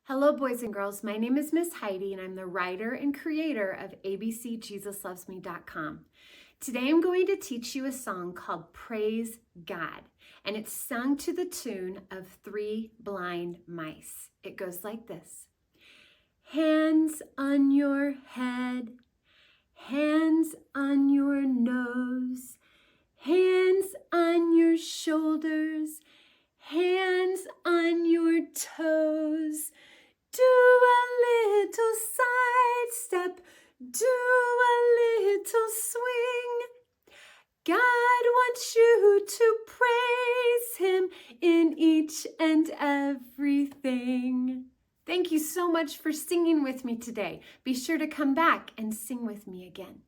Hello, boys and girls. My name is Miss Heidi, and I'm the writer and creator of ABCJesusLovesMe.com. Today, I'm going to teach you a song called Praise God, and it's sung to the tune of Three Blind Mice. It goes like this. Hands on your head, hands on your nose, hands on your shoulders, hands on your toes. Do a little side step, do a little swing. God wants you to praise Him in each and everything. Thank you so much for singing with me today. Be sure to come back and sing with me again.